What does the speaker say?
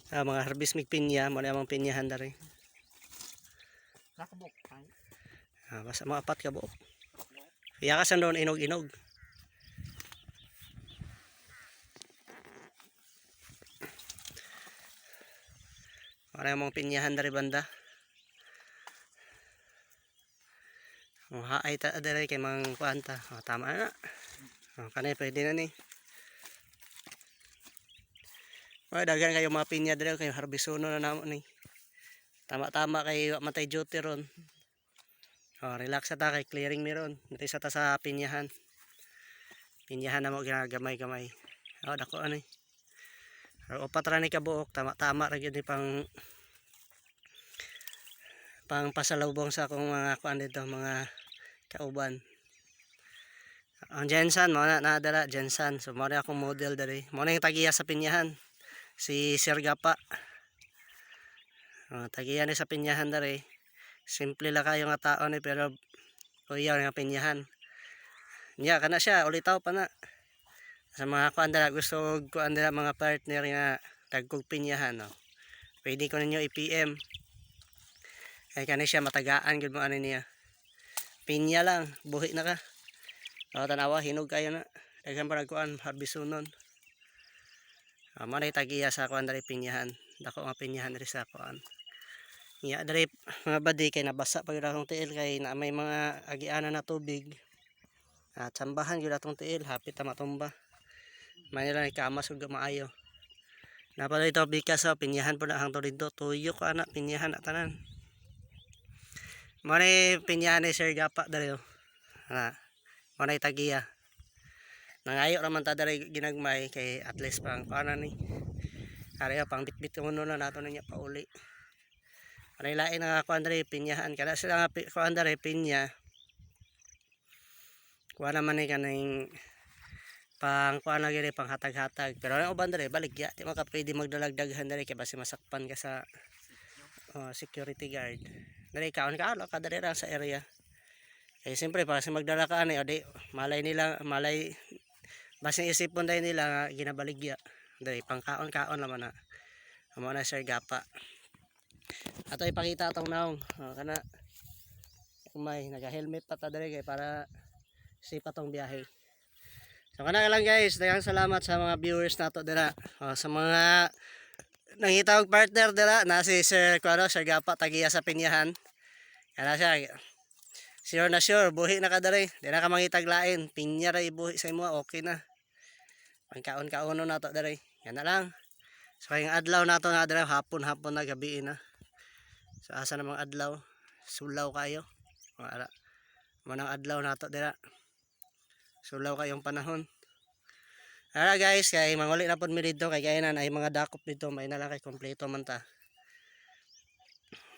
Mga harvest mig pinya mo na among pinyahan dari. Nakabok. Basta mga apat ka buok. Iya ka sa doon inog-inog. Para among pinyahan dari banda. Haay ta dari kay mang kuanta. Tama na. Kanay pwede na ni. Dagan kayo mga pinya dari kay harbisono na namo ni. Tama-tama kay matay duty ron. Relax ta kay clearing mi ron. Dito sa ta sa pinyahan. Pinyahan na mo ginagamay-gamay. Dako ani. Upat ra ni kabuok, tama-tama ra gyud ni pang pasalubong sa akong mga kuan dito, mga kauban. Ang Jensen mo na nadala Jensen. So mo na akong model dali. Mo na yung tagiya sa pinyahan. Si Sir Gapa. Tagiya ni sa pinyahan dali. Simple lang kayo nga tao ni pero kuya nga pinyahan. Nya kana siya ulitaw pa na. Sa mga kuan dala gusto kuan dala mga partner nga tagkog pinyahan no. Pwede ko ninyo i-PM. Kay kani siya matagaan gud mo ani niya. Pinya lang, buhi na ka. Tanawa hinog kayo na. Daghan pa nagkuan harbisunon. Manay tagiya sa kuan dali pinyahan. Dako nga pinyahan diri sa kuan. Nya dali mga badi kay nabasa pag akong tiil kay na may mga agianan na tubig. At sambahan gyud atong tiil hapit ta matumba. Manila ni kamas ug maayo. Napala ito bikas sa pinyahan po na hang to dito. Tuyo ko anak pinyahan at tanan. Manay pinyahan ni Sir Gapa dali. Manay tagiya. Nangayo raman ta dali ginagmay kay at least pang kuana ni. Ariya pang bitbit uno na nato niya pauli. Manay lain nga kuan dali pinyahan kada sila nga kuan dali pinya. Kuha naman ni kaning pang kuan lagi rin pang hatag-hatag pero ang uban dali baligya di maka pwede magdalagdaghan dali kay basi masakpan ka sa security guard dali kaon ka dali ra sa area kay siyempre basi magdala ka ani odi malay basi isipon dai nila nga ginabaligya dali pang kaon naman na amo na Sir Gapa ato ipakita atong naong kana may naga-helmet pa ta dali kay para sipa tong biyahe. So kana lang guys, daghang salamat sa mga viewers nato dira. Sa mga nangita og partner dira na si Sir Sir Gapa tagiya sa pinyahan. Kana siya sure na sure buhi na ka diri. Di na ka mangitag lain, pinya ra ibuhi sa imo okay na. Pangkaon-kaono nato diri. Yan na lang. So kayong adlaw nato na dira hapon na gabi na. So asa namang adlaw? Sulaw kayo. Manang adlaw nato dira. Sulaw kayong panahon. Guys, kay manguli na pod mi dito kay kaya na ay mga dakop dito may na lang kay kompleto man ta.